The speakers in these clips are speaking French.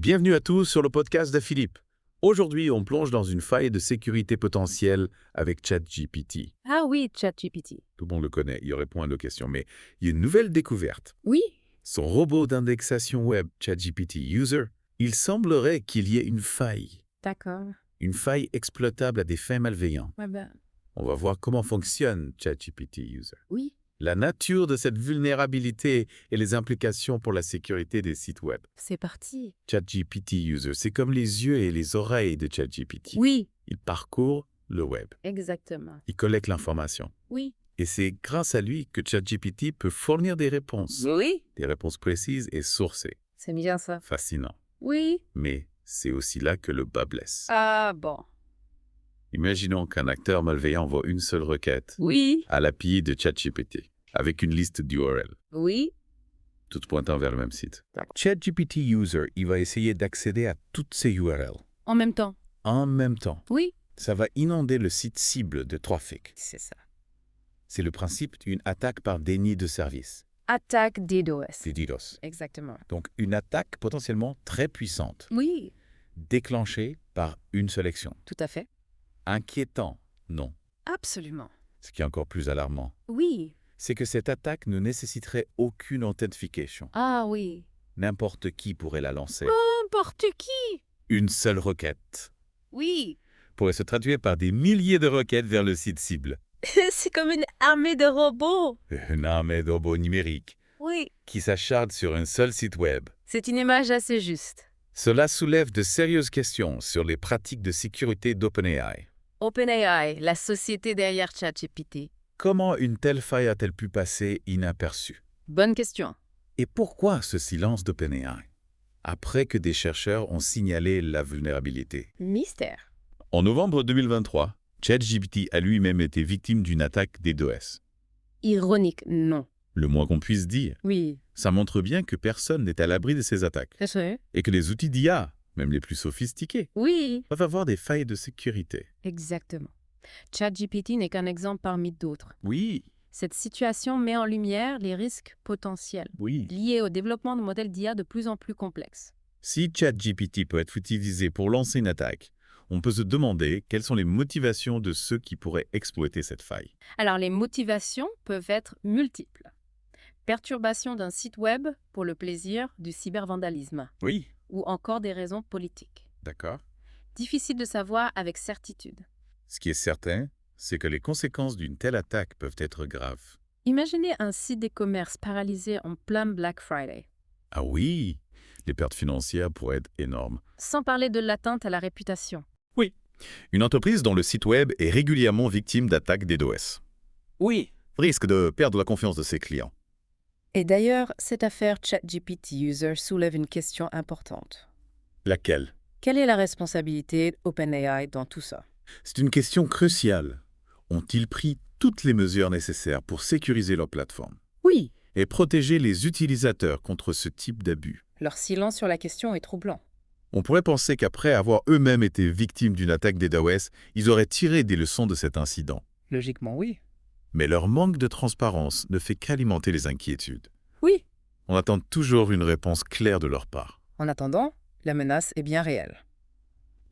Bienvenue à tous sur le podcast de Philippe. Aujourd'hui, on plonge dans une faille de sécurité potentielle avec ChatGPT. Ah oui, ChatGPT. Tout le monde le connaît, il répond à nos questions, mais il y a une nouvelle découverte. Oui. Son robot d'indexation web, ChatGPT User, il semblerait qu'il y ait une faille. D'accord. Une faille exploitable à des fins malveillants. Ouais, ben, On va voir comment fonctionne ChatGPT User. oui. La nature de cette vulnérabilité et les implications pour la sécurité des sites web. C'est parti. ChatGPT User, c'est comme les yeux et les oreilles de ChatGPT. Oui, Il parcourt le web. exactement. Il collecte l'information. Oui. Et c'est grâce à lui que ChatGPT peut fournir des réponses. Oui. Des réponses précises et sourcées. C'est bien ça. Fascinant. Oui. Mais c'est aussi là que le bas blesse. Ah bon. Imaginons qu'un acteur malveillant envoie une seule requête Oui. à l'API de ChatGPT avec une liste d'URL, Oui. toutes pointant vers le même site. ChatGPT User, il va essayer d'accéder à toutes ces URL En même temps. en même temps. Oui. Ça va inonder le site cible de trafic. C'est ça. C'est le principe d'une attaque par déni de service, Attaque DDoS. c'est DDoS. Exactement. Donc une attaque potentiellement très puissante, Oui. déclenchée par une sélection. Tout à fait. Inquiétant, non. Absolument. Ce qui est encore plus alarmant, Oui. c'est que cette attaque ne nécessiterait aucune authentification. Ah oui. N'importe qui pourrait la lancer. N'importe qui. Une seule requête Oui. pourrait se traduire par des milliers de requêtes vers le site cible. C'est comme une armée de robots. Une armée de robots numériques Oui. qui s'acharne sur un seul site web. C'est une image assez juste. Cela soulève de sérieuses questions sur les pratiques de sécurité d'OpenAI. OpenAI, la société derrière ChatGPT. Comment une telle faille a-t-elle pu passer inaperçue? Bonne question. Et pourquoi ce silence d'OpenAI, après que des chercheurs ont signalé la vulnérabilité? Mystère. En novembre 2023, ChatGPT a lui-même été victime d'une attaque DDoS. Ironique, non. Le moins qu'on puisse dire, Oui. ça montre bien que personne n'est à l'abri de ces attaques C'est vrai. et que les outils d'IA, même les plus sophistiqués, Oui. peuvent avoir des failles de sécurité. Exactement. ChatGPT n'est qu'un exemple parmi d'autres. Oui, Cette situation met en lumière les risques potentiels oui. liés au développement de modèles d'IA de plus en plus complexes. Si ChatGPT peut être utilisé pour lancer une attaque, on peut se demander quelles sont les motivations de ceux qui pourraient exploiter cette faille. Alors, les motivations peuvent être multiples. Perturbation d'un site web pour le plaisir du cybervandalisme Oui, ou encore des raisons politiques. d'accord. Difficile de savoir avec certitude. Ce qui est certain, c'est que les conséquences d'une telle attaque peuvent être graves. Imaginez un site d'e-commerce paralysé en plein Black Friday. Ah oui, les pertes financières pourraient être énormes. Sans parler de l'atteinte à la réputation. Oui. Une entreprise dont le site web est régulièrement victime d'attaques DDoS. Oui. Risque de perdre la confiance de ses clients. Et d'ailleurs, cette affaire ChatGPT User soulève une question importante. Laquelle? Quelle est la responsabilité d'OpenAI dans tout ça? C'est une question cruciale. Ont-ils pris toutes les mesures nécessaires pour sécuriser leur plateforme Oui. et protéger les utilisateurs contre ce type d'abus? Leur silence sur la question est troublant. On pourrait penser qu'après avoir eux-mêmes été victimes d'une attaque DDoS, ils auraient tiré des leçons de cet incident. Logiquement, oui. Mais leur manque de transparence ne fait qu'alimenter les inquiétudes. Oui. On attend toujours une réponse claire de leur part. En attendant, la menace est bien réelle.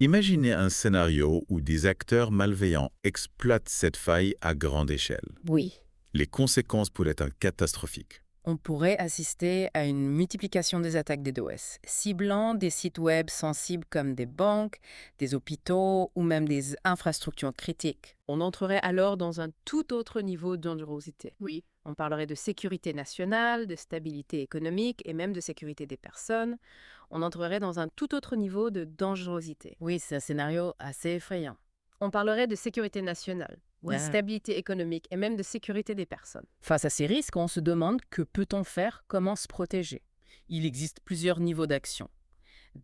Imaginez un scénario où des acteurs malveillants exploitent cette faille à grande échelle. Oui. Les conséquences pourraient être catastrophiques. On pourrait assister à une multiplication des attaques DDoS, ciblant des sites web sensibles comme des banques, des hôpitaux ou même des infrastructures critiques. On entrerait alors dans un tout autre niveau de dangerosité. Oui. On parlerait de sécurité nationale, de stabilité économique et même de sécurité des personnes. On entrerait dans un tout autre niveau de dangerosité. Oui, c'est un scénario assez effrayant. On parlerait de sécurité nationale, de stabilité économique et même de sécurité des personnes. Face à ces risques, on se demande que peut-on faire, comment se protéger. Il existe plusieurs niveaux d'action.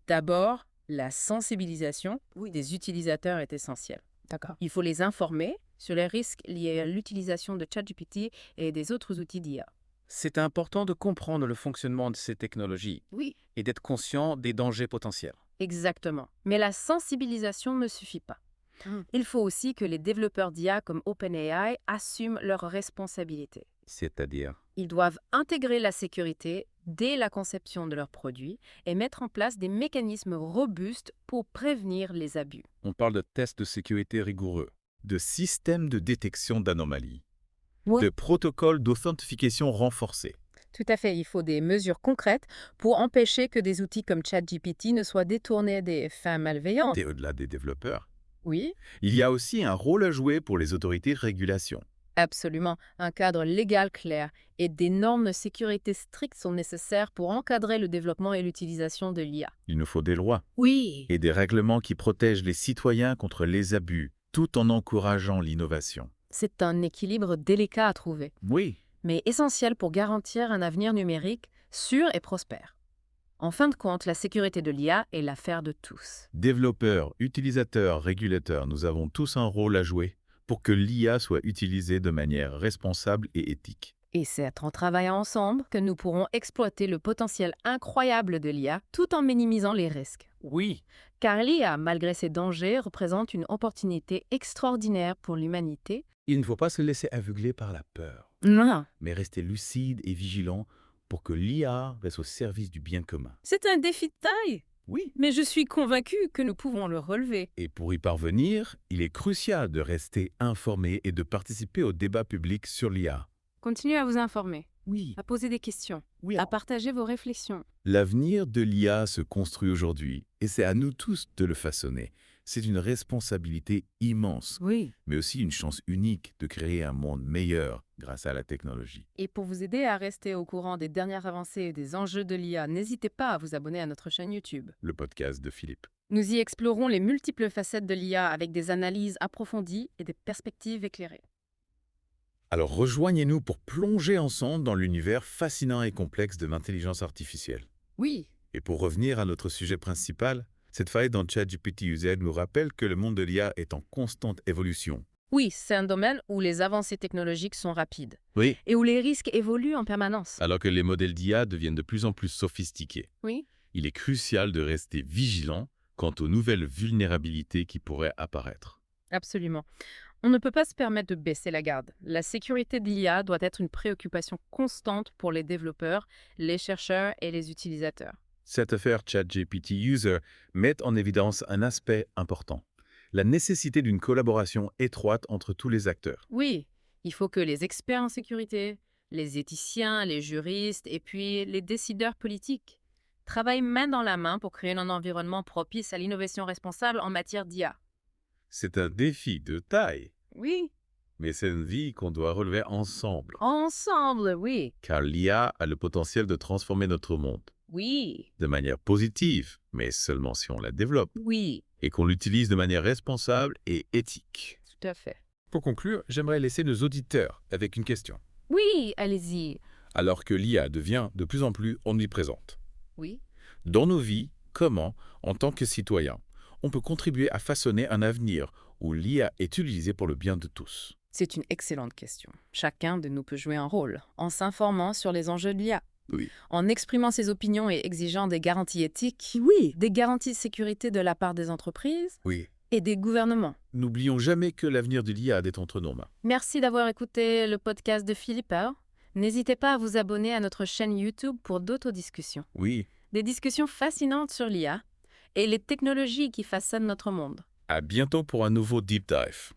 D'abord, la sensibilisation des utilisateurs est essentielle. D'accord. Il faut les informer sur les risques liés à l'utilisation de ChatGPT et des autres outils d'IA. C'est important de comprendre le fonctionnement de ces technologies Oui. et d'être conscient des dangers potentiels. Exactement. Mais la sensibilisation ne suffit pas. Il faut aussi que les développeurs d'IA comme OpenAI assument leurs responsabilités. C'est-à-dire? Ils doivent intégrer la sécurité dès la conception de leurs produits et mettre en place des mécanismes robustes pour prévenir les abus. On parle de tests de sécurité rigoureux. De systèmes de détection d'anomalies, Ouais. de protocoles d'authentification renforcés. Tout à fait, il faut des mesures concrètes pour empêcher que des outils comme ChatGPT ne soient détournés à des fins malveillantes. Et au-delà des développeurs, Oui, il y a aussi un rôle à jouer pour les autorités de régulation. absolument. Un cadre légal clair et des normes de sécurité strictes sont nécessaires pour encadrer le développement et l'utilisation de l'IA. Il nous faut des lois Oui. et des règlements qui protègent les citoyens contre les abus, tout en encourageant l'innovation. C'est un équilibre délicat à trouver, Oui. mais essentiel pour garantir un avenir numérique sûr et prospère. En fin de compte, la sécurité de l'IA est l'affaire de tous. Développeurs, utilisateurs, régulateurs, nous avons tous un rôle à jouer pour que l'IA soit utilisée de manière responsable et éthique. Et c'est en travaillant ensemble que nous pourrons exploiter le potentiel incroyable de l'IA tout en minimisant les risques. Oui, Car l'IA, malgré ses dangers, représente une opportunité extraordinaire pour l'humanité. Il ne faut pas se laisser aveugler par la peur, Non. mais rester lucide et vigilant pour que l'IA reste au service du bien commun. C'est un défi de taille, Oui. mais je suis convaincue que nous pouvons le relever. Et pour y parvenir, il est crucial de rester informé et de participer au débat public sur l'IA. Continuez à vous informer, Oui. à poser des questions, Oui. à partager vos réflexions. L'avenir de l'IA se construit aujourd'hui et c'est à nous tous de le façonner. C'est une responsabilité immense, Oui. mais aussi une chance unique de créer un monde meilleur grâce à la technologie. Et pour vous aider à rester au courant des dernières avancées et des enjeux de l'IA, n'hésitez pas à vous abonner à notre chaîne YouTube. Le podcast de Philippe. Nous y explorons les multiples facettes de l'IA avec des analyses approfondies et des perspectives éclairées. Alors rejoignez-nous pour plonger ensemble dans l'univers fascinant et complexe de l'intelligence artificielle. Oui. Et pour revenir à notre sujet principal, cette faille dans ChatGPT UZ nous rappelle que le monde de l'IA est en constante évolution. Oui, c'est un domaine où les avancées technologiques sont rapides Oui. et où les risques évoluent en permanence. Alors que les modèles d'IA deviennent de plus en plus sophistiqués, Oui. il est crucial de rester vigilant quant aux nouvelles vulnérabilités qui pourraient apparaître. Absolument. On ne peut pas se permettre de baisser la garde. La sécurité de l'IA doit être une préoccupation constante pour les développeurs, les chercheurs et les utilisateurs. Cette affaire ChatGPT User met en évidence un aspect important, la nécessité d'une collaboration étroite entre tous les acteurs. Oui, il faut que les experts en sécurité, les éthiciens, les juristes et puis les décideurs politiques travaillent main dans la main pour créer un environnement propice à l'innovation responsable en matière d'IA. C'est un défi de taille, Oui. mais c'est une vie qu'on doit relever ensemble, Ensemble, oui. car l'IA a le potentiel de transformer notre monde Oui. de manière positive, mais seulement si on la développe Oui. et qu'on l'utilise de manière responsable et éthique. Tout à fait. pour conclure, j'aimerais laisser nos auditeurs avec une question. Oui, allez-y. Alors que l'IA devient de plus en plus omniprésente, Oui. dans nos vies, comment, en tant que citoyens, on peut contribuer à façonner un avenir où l'IA est utilisée pour le bien de tous? C'est une excellente question. Chacun de nous peut jouer un rôle en s'informant sur les enjeux de l'IA, Oui. en exprimant ses opinions et exigeant des garanties éthiques, des garanties de sécurité de la part des entreprises Oui. et des gouvernements. N'oublions jamais que l'avenir de l'IA est entre nos mains. Merci d'avoir écouté le podcast de Philippe. N'hésitez pas à vous abonner à notre chaîne YouTube pour d'autres discussions. Oui. Des discussions fascinantes sur l'IA et les technologies qui façonnent notre monde. À bientôt pour un nouveau Deep Dive.